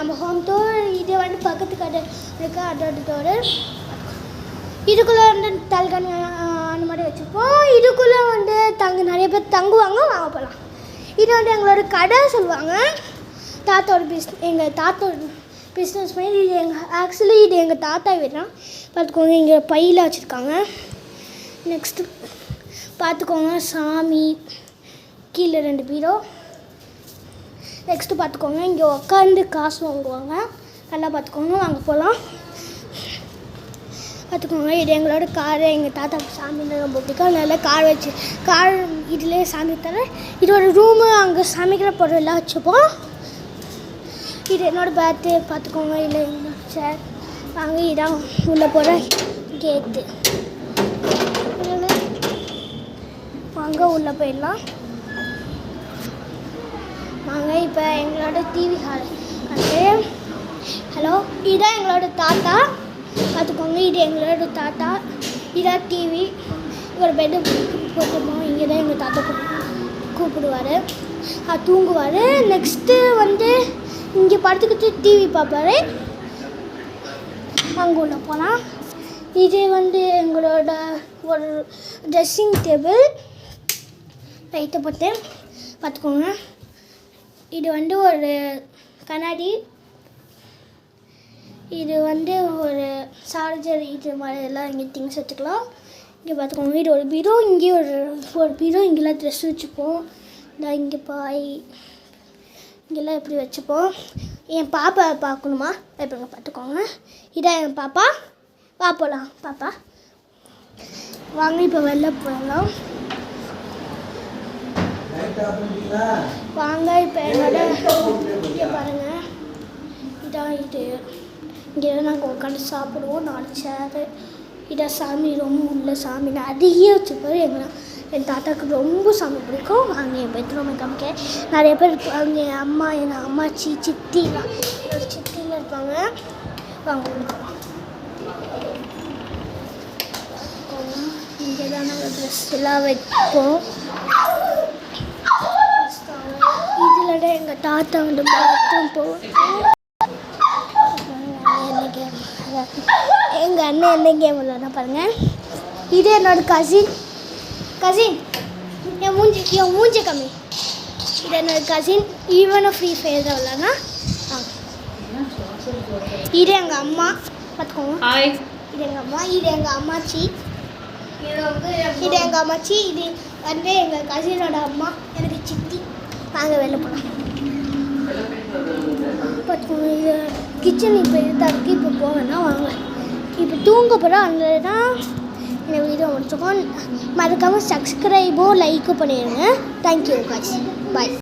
நம்ம home tour. இது வந்து பக்கத்து கடை இருக்குது, அதோட டோரு. இதுக்குள்ளே வந்து தல்காணி அந்த மாதிரி வச்சுருப்போம். இதுக்குள்ளே வந்து நிறைய பேர் தங்குவாங்க. வாங்க போகலாம். இது வந்து எங்களோட கடை சொல்லுவாங்க. எங்கள் தாத்தோட பிஸ்னஸ் மாதிரி. இது ஆக்சுவலி இது எங்கள் தாத்தா வீடு தான். பார்த்துக்கோங்க, இங்கே பையில் வச்சுருக்காங்க. நெக்ஸ்ட்டு பார்த்துக்கோங்க, சாமி கீழே 2 பீரோ. நெக்ஸ்ட்டு பார்த்துக்கோங்க, இங்கே உட்காந்து காசு வாங்குவாங்க. நல்லா பார்த்துக்கோங்க, வாங்க போகலாம். பார்த்துக்கோங்க, இது எங்களோட காரு. எங்கள் தாத்தாவுக்கு சாமின்னு ரொம்ப பிடிக்கும். நல்லா கார் இதிலே சாமி தர. இது ஒரு ரூமு. அங்கே சமைக்கிற பொருளெல்லாம் வச்சுப்போம். இது என்னோடய பேத்து. பார்த்துக்கோங்க, இல்லை என்னோட சேர். வாங்க, இதான் உள்ளே போகிற கேட்டு. வாங்க உள்ளே போயிடலாம். வாங்க, இப்போ எங்களோட டிவி ஹால். ஹலோ, இதுதான் எங்களோட தாத்தா. பார்த்துக்கோங்க, இது எங்களோட தாத்தா. இதான் டிவி. ஒரு பெட்டு போட்டுப்போம். இங்கே தான் எங்கள் தாத்தா கூப்பிடுவார், தூங்குவார். நெக்ஸ்ட்டு வந்து இங்கே படுத்துக்கிட்டு டிவி பார்ப்பார். அங்கே உள்ள போகலாம். இது வந்து எங்களோட ஒரு ட்ரெஸ்ஸிங் டேபிள். லைட்டை போட்டு பார்த்துக்கோங்க. இது வந்து ஒரு கண்ணாடி. இது வந்து ஒரு சார்ஜர். இது மாதிரி எல்லாம் இங்கே திங்ஸ் வச்சுக்கலாம். இங்கே பார்த்துக்கோங்க, இது ஒரு பீரோ. இங்கே ஒரு பீரோ. இங்கெல்லாம் ட்ரெஸ் வச்சுப்போம். இந்த இங்கே பாய் இங்கெல்லாம் எப்படி வச்சுப்போம். என் பாப்பா பார்க்கணுமா? எப்படிங்க பார்த்துக்கோங்க. இதான் என் பாப்பா. வா போகலாம் பாப்பா. வாங்க, இப்போ வெளில போகலாம். வாங்க, இப்போ என்னோட இங்கே பாருங்கள். இதான் இது. இங்கே நாங்கள் உட்காந்து சாப்பிடுவோம். 4 சேரு. இதான் சாமி. ரொம்ப உள்ள சாமி நிறைய வச்சுப்பார். என் தாத்தாவுக்கு ரொம்ப சாமி பிடிக்கும். அங்கே என் பெட்ரூமை காமிக்க நிறைய பேர் இருப்பாங்க. என் அம்மா, என் அம்மாச்சி, சித்திலாம் சித்தியில் இருப்பாங்க. வாங்க, இங்கே தான் நாங்கள் ட்ரெஸ் எல்லாம் வைப்போம். இதில் தான் எங்கள் தாத்தா வந்து பாத்ரூம் போவோம். எங்கள் அண்ணன் என்ன கேம் விளாட்னா பாருங்கள். இது என்னோட கசின். என் மூஞ்சி கம்மி. இது என்னோட கசின். ஈவனும் ஃப்ரீ ஃபயர் தான் விளாட்னா. இது எங்கள் அம்மா. பார்த்துக்கோங்க, இது எங்கள் அம்மா. இது எங்கள் அம்மாச்சி. இது எங்கள் அம்மாச்சி. இது வந்து எங்கள் கசினோட அம்மா, எனக்கு சித்தி. வாங்க வெளில போகலாம். பார்த்துக்கோங்க, இது கிச்சன். இப்போ இதுதான் இருக்குது. இப்போ போவேன்னா வாங்க. இப்போ தூங்க போகிறோம். அந்த தான் இந்த வீடியோ முடிச்சுக்கோம். மறக்காமல் சப்ஸ்கிரைபோ லைக்கும் பண்ணிடுங்க. Thank you guys. பாய்.